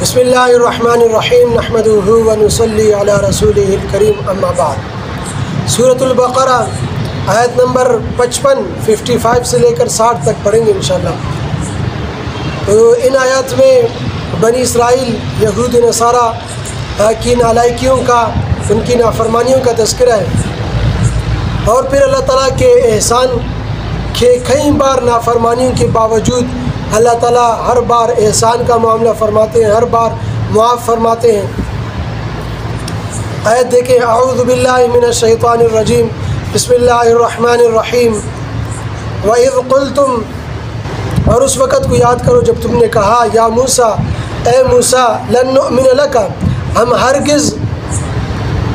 بسم اللہ الرحمن الرحیم نحمدہ ونصلی علی رسولہ الکریم اما بعد۔ سورۃ البقرہ آیت نمبر 55 سے لے کر 60 تک پڑھیں گے انشاءاللہ۔ تو ان آیات میں بنی اسرائیل یہود نصارہ کی نالائکیوں کا، ان کی نافرمانیوں کا تذکرہ ہے، اور پھر اللہ تعالیٰ کے احسان کہ کئی بار نافرمانیوں کے باوجود اللہ تعالیٰ ہر بار احسان کا معاملہ فرماتے ہیں، ہر بار معاف فرماتے ہیں۔ آیت دیکھیں، اعوذ باللہ من الشیطان الرجیم، بسم اللہ الرحمن الرحیم۔ وَإِذْ قُلْتُمْ، اور اس وقت کو یاد کرو جب تم نے کہا، یا موسیٰ، اے موسیٰ، لن نؤمن لک، ہم ہرگز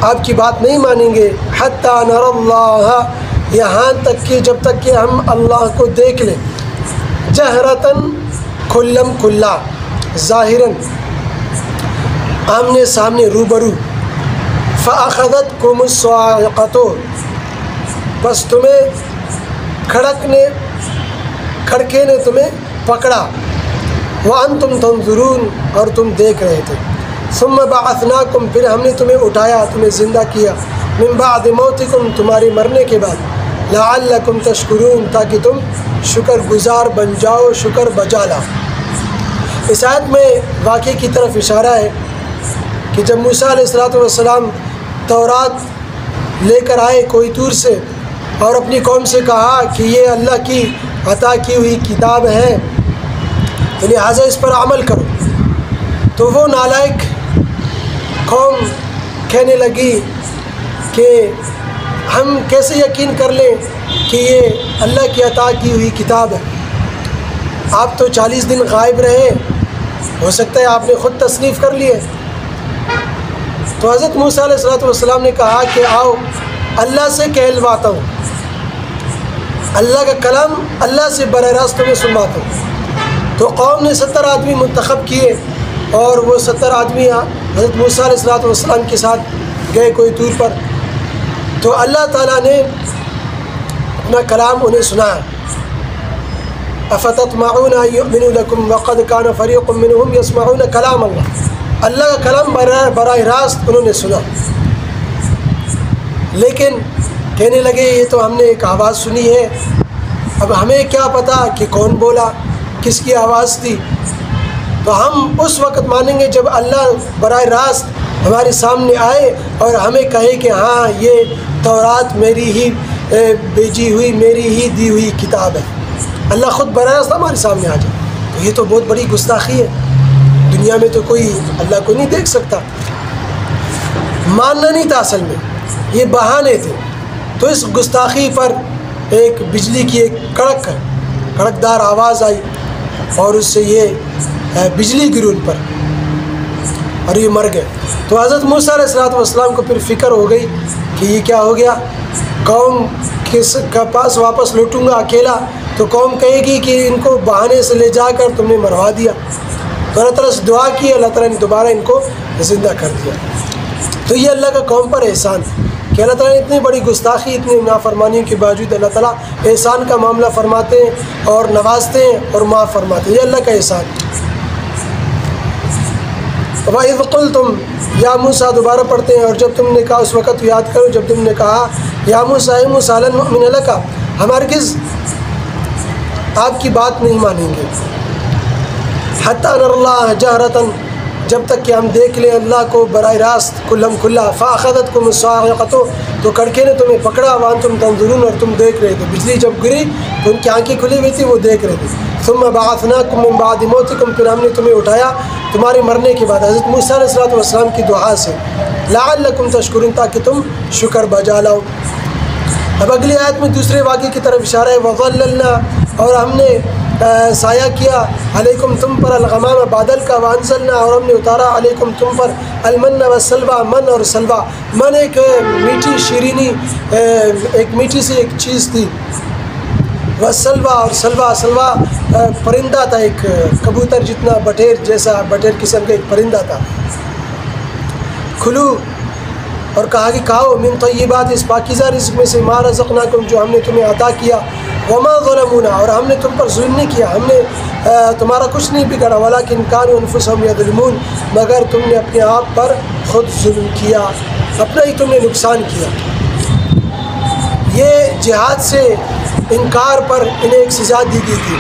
آپ کی بات نہیں مانیں گے، حتی نری اللہ، یہاں تک کہ جب تک کہ ہم اللہ کو دیکھ لیں، جہرتاً کھلم کھلا، ظاہراً آمنے سامنے روبرو، فأخذتکم الصاعقۃ، بس تمہیں کھڑکے نے تمہیں پکڑا، وانتم تنظرون، اور تم دیکھ رہے تھے، ثم بعثناکم، پھر ہم نے تمہیں اٹھایا، تمہیں زندہ کیا، من بعد موتکم، تمہارے مرنے کے بعد، لعلکم تشکرون، تاکہ تم شکر گزار بن جاؤ، شکر بجا لاؤ۔ اس آیت میں واقعے کی طرف اشارہ ہے کہ جب موسیٰ علیہ السلام تورات لے کر آئے کوئی طور سے، اور اپنی قوم سے کہا کہ یہ اللہ کی عطا کی ہوئی کتاب ہے، لہٰذا اس پر عمل کرو، تو وہ نالائق قوم کہنے لگی کہ ہم کیسے یقین کر لیں کہ یہ اللہ کی عطا کی ہوئی کتاب ہے؟ آپ تو 40 دن غائب رہے، ہو سکتا ہے آپ نے خود تصنیف کر لی ہے۔ تو حضرت موسیٰ علیہ السلام نے کہا کہ آؤ اللہ سے کہلواتا ہوں، اللہ کا کلام اللہ سے براہ راست تمہیں سنواتا ہوں۔ تو قوم نے 70 آدمی منتخب کیے، اور وہ 70 آدمی حضرت موسیٰ علیہ السلام کے ساتھ گئے کوئی طور پر، تو اللہ تعالیٰ نے اپنا کلام انہیں سنایا۔ افتطمعون ان یؤمنوا لکم وقد کان فریق منهم یسمعون کلام اللہ کا کلام براہ راست انہوں نے سنا، لیکن کہنے لگے یہ تو ہم نے ایک آواز سنی ہے، اب ہمیں کیا پتہ کہ کون بولا، کس کی آواز تھی؟ تو ہم اس وقت مانیں گے جب اللہ براہ راست ہمارے سامنے آئے اور ہمیں کہے کہ ہاں یہ تورات میری ہی بھیجی ہوئی، میری ہی دی ہوئی کتاب ہے، اللہ خود براہ راست ہمارے سامنے آ جائے۔ تو یہ تو بہت بڑی گستاخی ہے، دنیا میں تو کوئی اللہ کو نہیں دیکھ سکتا۔ ماننا نہیں تھا اصل میں، یہ بہانے تھے۔ تو اس گستاخی پر ایک بجلی کی ایک کڑکدار آواز آئی، اور اس سے یہ بجلی گری ان پر، اور یہ مر گئے۔ تو حضرت موسیٰ علیہ السلام کو پھر فکر ہو گئی کہ یہ کیا ہو گیا، قوم کے پاس واپس لوٹوں گا اکیلا تو قوم کہے گی کہ ان کو بہانے سے لے جا کر تم نے مروا دیا۔ تو اللہ تعالیٰ سے دعا کی، اللہ تعالیٰ نے دوبارہ ان کو زندہ کر دیا۔ تو یہ اللہ کا قوم پر احسان ہے کہ اللہ تعالیٰ نے اتنی بڑی گستاخی، اتنی نافرمانیوں کے باوجود اللہ تعالیٰ احسان کا معاملہ فرماتے ہیں اور نوازتے ہیں اور معاف فرماتے ہیں، یہ اللہ کا احسان ہے۔ وَإِذْ قُلْتُمْ، یا موسیٰ، دوبارہ پڑھتے ہیں، اور جب تم نے کہا، اس وقت یاد کرو جب تم نے کہا، یا موسیٰ، اے موسیٰ، لن نؤمن لک، ہم ہرگز آپ کی بات نہیں مانیں گے، حتی نری اللہ جہرتاً، جب تک کہ ہم دیکھ لیں اللہ کو براہ راست، کھلم کھلا، فاخذتکم الصاعقۃ، تو کڑکے نے تمہیں پکڑا، وانتم تنظرون، اور تم دیکھ رہے تھے۔ بجلی جب گری تو ان کی آنکھیں کھلی ہوئی تھی، وہ دیکھ رہے تھے۔ ثم بعثناکم من بعد موتکم، پھر ہم نے تمہیں اٹھایا تمہارے مرنے کے بعد، حضرت موسیٰ علیہ السلام کی دعا سے، لعلکم تشکرون، تاکہ تم شکر بجا لاؤ۔ اب اگلی آیت میں دوسرے واقعے کی طرف اشارہ ہے، وظللنا، اور ہم نے سایہ کیا، علیکم تم پر، الغمام، بادل کا، وانزلنا، اور ہم نے اتارا، علیکم تم پر، المن والسلویٰ، من اور سلویٰ۔ من ایک میٹھی شیرینی، ایک میٹھی سی ایک چیز تھی، والسلویٰ، اور سلویٰ پرندہ تھا، ایک کبوتر جتنا، بٹیر جیسا، بٹیر قسم کا ایک پرندہ تھا۔ کھلو اور کہا کہ کھاؤ من طیبات اس پاکیزہ رزق میں سے ما رزقناکم جو ہم نے تمہیں عطا کیا، وما ظلمونا اور ہم نے تم پر ظلم نہیں کیا، ہم نے تمہارا کچھ نہیں بگاڑا، ولکن کانوا انفسہم یظلمون مگر تم نے اپنے آپ پر خود ظلم کیا، اپنا ہی تم نے نقصان کیا۔ یہ جہاد سے انکار پر انہیں ایک سزا دی گئی تھی۔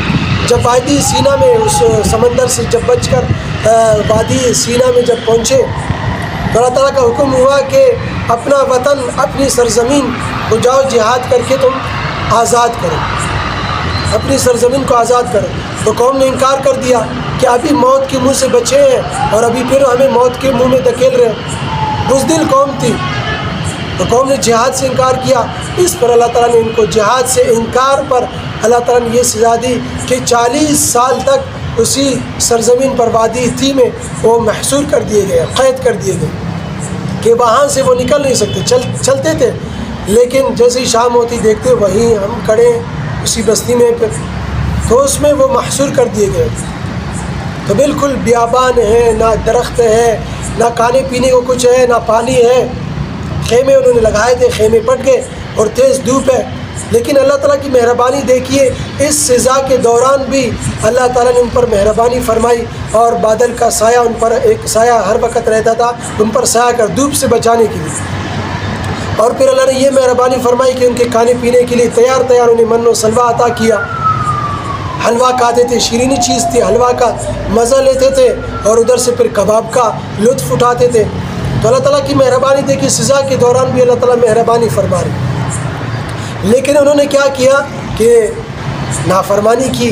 جب وادی سینا میں اس سمندر سے جب بچ کر وادی سینا میں جب پہنچے تو اللہ تعالیٰ کا حکم ہوا کہ اپنا وطن اپنی سرزمین کو جاؤ جہاد کر کے تم آزاد کرو، اپنی سرزمین کو آزاد کرو۔ تو قوم نے انکار کر دیا کہ ابھی موت کے منہ سے بچے ہیں اور ابھی پھر ہمیں موت کے منہ میں دھکیل رہے ہیں۔ بزدل قوم تھی تو قوم نے جہاد سے انکار کیا۔ اس پر اللہ تعالیٰ نے ان کو جہاد سے انکار پر اللہ تعالیٰ نے یہ سزا دی کہ 40 سال تک اسی سرزمین پر وادی تھی میں وہ محصور کر دیے گئے، قید کر دیے گئے کہ وہاں سے وہ نکل نہیں سکتے، چلتے تھے لیکن جیسے ہی شام ہوتی دیکھتے وہیں ہم کھڑے اسی بستی میں، پھر تو اس میں وہ محصور کر دیے گئے۔ تو بالکل بیابان ہے، نہ درخت ہے، نہ کھانے پینے کو کچھ ہے، نہ پانی ہے۔ خیمے انہوں نے لگائے تھے، خیمے پٹ گئے اور تیز دھوپ ہے، لیکن اللہ تعالیٰ کی مہربانی دیکھیے، اس سزا کے دوران بھی اللہ تعالیٰ نے ان پر مہربانی فرمائی اور بادل کا سایہ ان پر، ایک سایہ ہر وقت رہتا تھا ان پر سایہ کر دھوپ سے بچانے کے لیے۔ اور پھر اللہ نے یہ مہربانی فرمائی کہ ان کے کھانے پینے کے لیے تیار انہیں من و سلوہ عطا کیا۔ حلوہ کھاتے تھے، شیرینی چیز تھی، حلوہ کا مزہ لیتے تھے اور ادھر سے پھر کباب کا لطف اٹھاتے تھے۔ تو اللہ تعالیٰ کی مہربانی دیکھی، سزا کے دوران بھی اللہ تعالیٰ مہربانی فرما رہے، لیکن انہوں نے کیا کیا کہ نافرمانی کی۔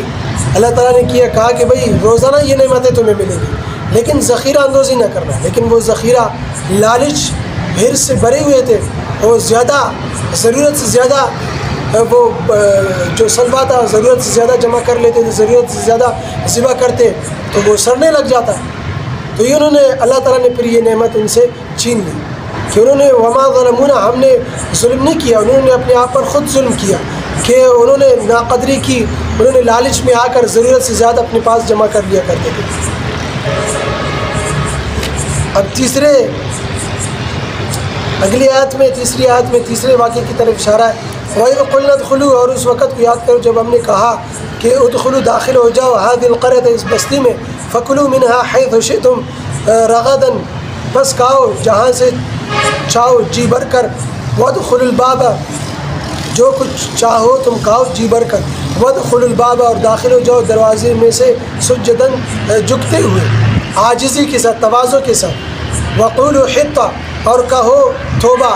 اللہ تعالیٰ نے کہا کہ بھئی روزانہ یہ نعمتیں تمہیں ملیں گی لیکن ذخیرہ اندوزی نہ کرنا، لیکن وہ ذخیرہ لالچ حرص سے بھرے ہوئے تھے، وہ زیادہ ضرورت سے زیادہ وہ جو سلوا تھا ضرورت سے زیادہ جمع کر لیتے تھے، ضرورت سے زیادہ ذبح کرتے تو وہ سڑنے لگ جاتا۔ تو یہ انہوں نے اللہ تعالیٰ نے پھر یہ نعمت ان سے چھین لی کہ انہوں نے وما ظلمونا ہم نے ظلم نہیں کیا، انہوں نے اپنے آپ پر خود ظلم کیا کہ انہوں نے ناقدری کی، انہوں نے لالچ میں آ کر ضرورت سے زیادہ اپنے پاس جمع کر لیا کرتے تھے۔ اب اگلی آیت میں تیسری آیت میں تیسرے واقعے کی طرف اشارہ ہے۔ وَإِذْ قُلْنَا ادْخُلُوا اور اس وقت کو یاد کرو جب ہم نے کہا کہ ادخلوا داخل ہو جاؤ هذه القرية اس بستی میں، فَكُلُوا مِنْهَا حَيْثُ شِئْتُمْ رَغَدًا بس کھاؤ جہاں سے چاہو جی بھر کر، وَادْخُلُوا الْبَابَ جو کچھ چاہو تم کھاؤ جی بھر کر، وَادْخُلُوا الْبَابَ اور داخل ہو جاؤ دروازے میں سے سجداً جھکتے ہوئے، عاجزی کے ساتھ، تواضع کے ساتھ، وَقُولُوا حِطَّةٌ اور کہو توبہ،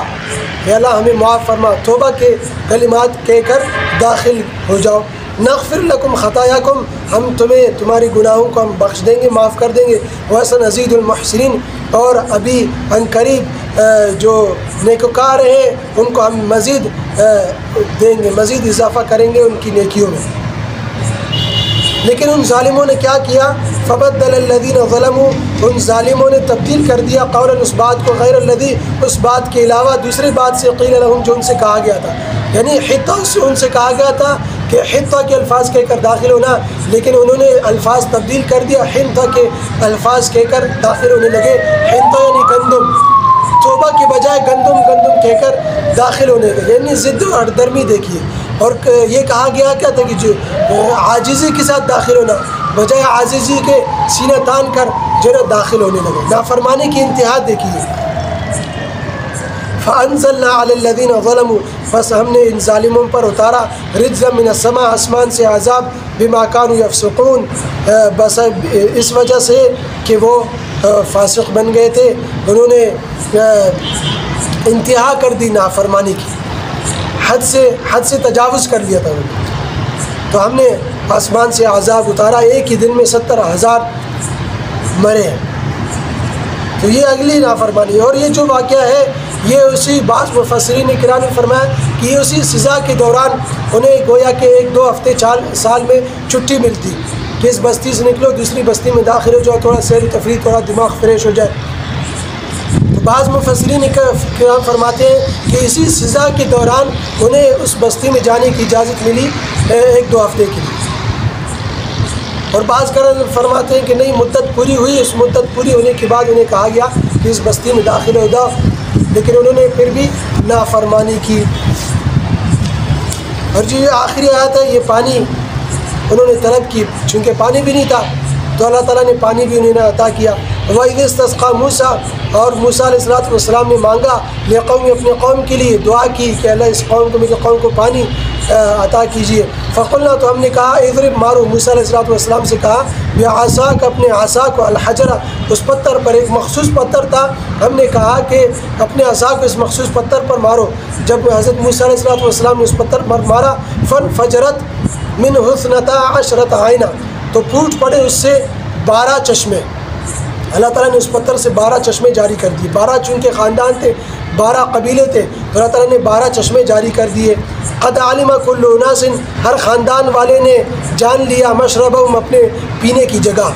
اے اللہ ہمیں معاف فرما، توبہ کے کلمات کہہ کر داخل ہو جاؤ، نغفر لکم خطایاکم ہم تمہیں تمہاری گناہوں کو ہم بخش دیں گے، معاف کر دیں گے، وسنزید المحسنین اور ابھی عنقریب جو نیکوکار ہیں ان کو ہم مزید دیں گے، مزید اضافہ کریں گے ان کی نیکیوں میں۔ لیکن ان ظالموں نے کیا کیا؟ فبدل الذین ظلموا ان ظالموں نے تبدیل کر دیا قولا اس بات کو غیر الذی اس بات کے علاوہ دوسری بات سے قیل لہم جو ان سے کہا گیا تھا، یعنی حطہ سے ان سے کہا گیا تھا کہ حطہ کے الفاظ کہہ کر داخل ہونا، لیکن انہوں نے الفاظ تبدیل کر دیا، حنطہ کے الفاظ کہہ کر داخل ہونے لگے۔ حنطہ یعنی گندم، توبہ کے بجائے گندم کہہ کر داخل ہونے لگے، یعنی ضد اور درمی دیکھیے۔ اور یہ کہا گیا کیا تھا کہ جو عاجزی کے ساتھ داخل ہونا، بجائے عاجزی کے سینہ تان کر جو ہے داخل ہونے لگے، نافرمانی کی انتہا دیکھیے۔ فَأَنزَلْنَا عَلَى الَّذِينَ ظَلَمُوا بس ہم نے ان ظالموں پر اتارا رجزا من السماء آسمان سے عذاب بما كانوا يفسقون بس اس وجہ سے کہ وہ فاسق بن گئے تھے، انہوں نے انتہا کر دی نافرمانی کی، حد سے تجاوز کر لیا تھا انہوں نے۔ تو ہم نے آسمان سے عذاب اتارا، ایک ہی دن میں 70,000 مرے ہیں۔ تو یہ اگلی نافرمانی، اور یہ جو واقعہ ہے یہ اسی بعض مفسرین کرام نے فرمایا کہ یہ اسی سزا کے دوران انہیں گویا کہ 1-2 ہفتے 4 سال میں چھٹی ملتی کہ اس بستی سے نکلو دوسری بستی میں داخل ہو جاؤ، تھوڑا سیر و تفریح، تھوڑا دماغ فریش ہو جائے۔ تو بعض مفسرین کرام فرماتے ہیں کہ اسی سزا کے دوران انہیں اس بستی میں جانے کی اجازت ملی 1-2 ہفتے کے لیے، اور بعض کرام فرماتے ہیں کہ نہیں، مدت پوری ہوئی، اس مدت پوری ہونے کے بعد انہیں کہا گیا کہ اس بستی میں داخل ہو جاؤ، لیکن انہوں نے پھر بھی نافرمانی کی۔ اور جو یہ آخری آیت ہے، یہ پانی انہوں نے طلب کی، چونکہ پانی بھی نہیں تھا تو اللہ تعالیٰ نے پانی بھی انہیں عطا کیا۔ وَإِذِ اسْتَسْقَىٰ مُوسَىٰ، اور موسیٰ علیہ السلام نے مانگا، لِقَوْمِ، اپنے قوم کے لیے دعا کی کہ اللہ اس قوم کو، میری قوم کو پانی عطا کیجیے۔ فَقُلْنَا، تو ہم نے کہا، اضرب، مارو، موسیٰ علیہ السلام سے کہا، بِعَصَاكَ، اپنے عصا کو، الحجر، اس پتھر پر، ایک مخصوص پتھر تھا، ہم نے کہا کہ اپنے عصا کو اس مخصوص پتھر پر مارو۔ جب حضرت موسیٰ علیہ السلام نے اس پتھر پر مارا، فَانْفَجَرَتْ مِنْهُ اثْنَتَا عَشْرَةَ عَيْنًا، تو پھوٹ پڑے اس سے 12 چشمے۔ اللہ تعالیٰ نے اس پتھر سے 12 چشمے جاری کر دیے۔ 12 چونکہ خاندان تھے، 12 قبیلے تھے، تو اللہ تعالیٰ نے 12 چشمے جاری کر دیے۔ قد علم کل اناس، ہر خاندان والے نے جان لیا، مشربہم، اپنے پینے کی جگہ،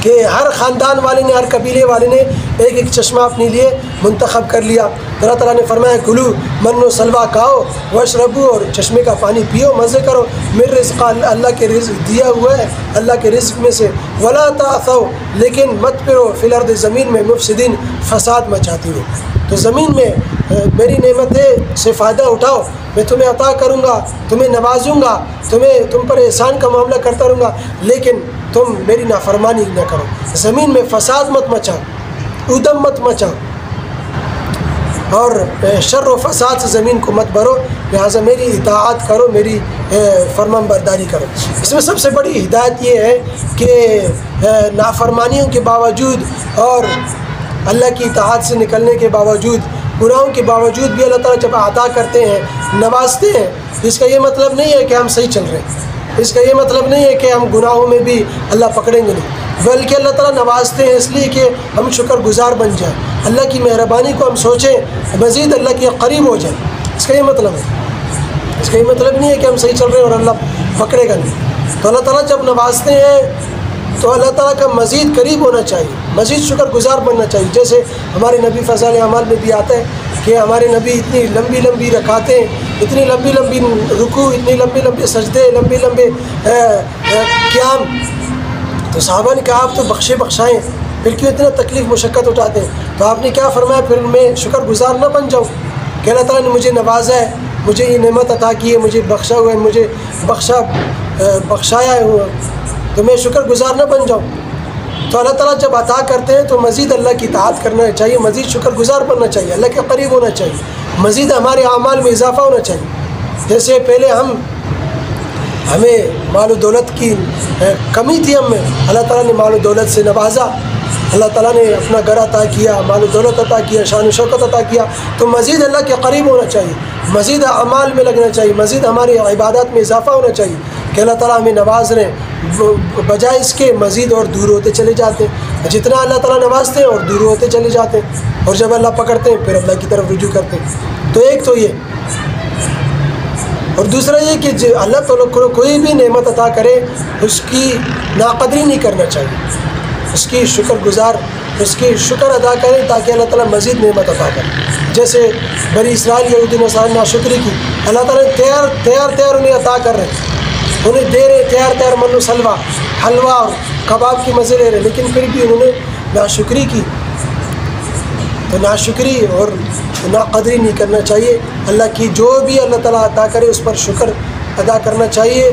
کہ ہر خاندان والے نے، ہر قبیلے والے نے ایک ایک چشمہ اپنے لیے منتخب کر لیا۔ اللہ تعالیٰ نے فرمایا، کلو، من و سلوا کھاؤ، واشربو، اور چشمے کا پانی پیو، مزے کرو، من رزق، اللہ کے رزق دیا ہوا ہے، اللہ کے رزق میں سے، ولا تعثوا، لیکن مت پھرو، فی الارض، زمین میں، مفسدین، فساد مچاتی ہو۔ تو زمین میں میری نعمتیں سے فائدہ اٹھاؤ، میں تمہیں عطا کروں گا، تمہیں نوازوں گا، تم پر احسان کا معاملہ کرتا رہوں گا، لیکن تم میری نافرمانی نہ کرو، زمین میں فساد مت مچاؤ، ادم مت مچاؤ، اور شر و فساد سے زمین کو مت بھرو، لہٰذا میری اطاعت کرو، میری فرمان برداری کرو۔ اس میں سب سے بڑی ہدایت یہ ہے کہ نافرمانیوں کے باوجود اور اللہ کی اطاعت سے نکلنے کے باوجود، گناہوں کے باوجود بھی اللہ تعالیٰ جب عطا کرتے ہیں، نوازتے ہیں، اس کا یہ مطلب نہیں ہے کہ ہم صحیح چل رہے ہیں، اس کا یہ مطلب نہیں ہے کہ ہم گناہوں میں بھی اللہ پکڑیں گے نہیں، بلکہ اللہ تعالیٰ نوازتے ہیں اس لیے کہ ہم شکر گزار بن جائیں، اللہ کی مہربانی کو ہم سوچیں، مزید اللہ کے قریب ہو جائیں۔ اس کا یہ مطلب ہے، اس کا یہ مطلب نہیں ہے کہ ہم صحیح چل رہے ہیں اور اللہ پکڑے گا نہیں۔ تو اللہ تعالیٰ جب نوازتے ہیں تو اللہ تعالیٰ کا مزید قریب ہونا چاہیے، مزید شکر گزار بننا چاہیے۔ جیسے ہمارے نبی فضائل اعمال میں بھی آتا ہے کہ ہمارے نبی اتنی لمبی لمبی رکعتیں، اتنی لمبی لمبی رکوع، اتنی لمبی لمبی سجدے، لمبے لمبے قیام، تو صحابہ نے کہا آپ تو بخشے بخشائیں، پھر کیوں اتنا تکلیف مشقت اٹھاتے ہیں؟ تو آپ نے کیا فرمایا، پھر میں شکر گزار نہ بن جاؤں کہ اللہ تعالیٰ نے مجھے نوازا ہے، مجھے یہ نعمت عطا کی ہے، مجھے بخشا ہوا ہے، مجھے بخشایا ہے، تو میں شکر گزار نہ بن جاؤں۔ تو اللہ تعالیٰ جب عطا کرتے ہیں تو مزید اللہ کی اطاعت کرنا چاہیے، مزید شکر گزار بننا چاہیے، اللہ کے قریب ہونا چاہیے، مزید ہمارے اعمال میں اضافہ ہونا چاہیے۔ جیسے پہلے ہمیں مال و دولت کی کمی تھی، ہمیں اللہ تعالیٰ نے مال و دولت سے نوازا، اللہ تعالیٰ نے اپنا گھر عطا کیا، مال و دولت عطا کیا، شان و شوکت عطا کیا، تو مزید اللہ کے قریب ہونا چاہیے، مزید اعمال میں لگنا چاہیے، مزید ہماری عبادات میں اضافہ ہونا چاہیے کہ اللہ تعالیٰ ہمیں نواز رہے ہیں، بجائے اس کے مزید اور دور ہوتے چلے جاتے ہیں۔ جتنا اللہ تعالیٰ نوازتے ہیں اور دور ہوتے چلے جاتے ہیں، اور جب اللہ پکڑتے ہیں پھر اللہ کی طرف رجوع کرتے ہیں۔ تو ایک تو یہ، اور دوسرا یہ کہ اللہ تعالیٰ کو کوئی بھی نعمت عطا کرے اس کی ناقدری نہیں کرنا چاہیے، اس کی شکر گزار، اس کی شکر ادا کریں تاکہ اللہ تعالیٰ مزید نعمت عطا کرے۔ جیسے بنی اسرائیل یہودی نصارا ناشکری کی، اللہ تعالیٰ نے تیار انہیں عطا کر رہے ہیں، انہیں دے رہے تیار من و سلوا، حلوہ اور کباب کی مزے لے رہے، لیکن پھر بھی انہوں نے ناشکری کی۔ تو ناشکری اور ناقدری نہیں کرنا چاہیے، اللہ کی جو بھی اللہ تعالیٰ عطا کرے اس پر شکر ادا کرنا چاہیے۔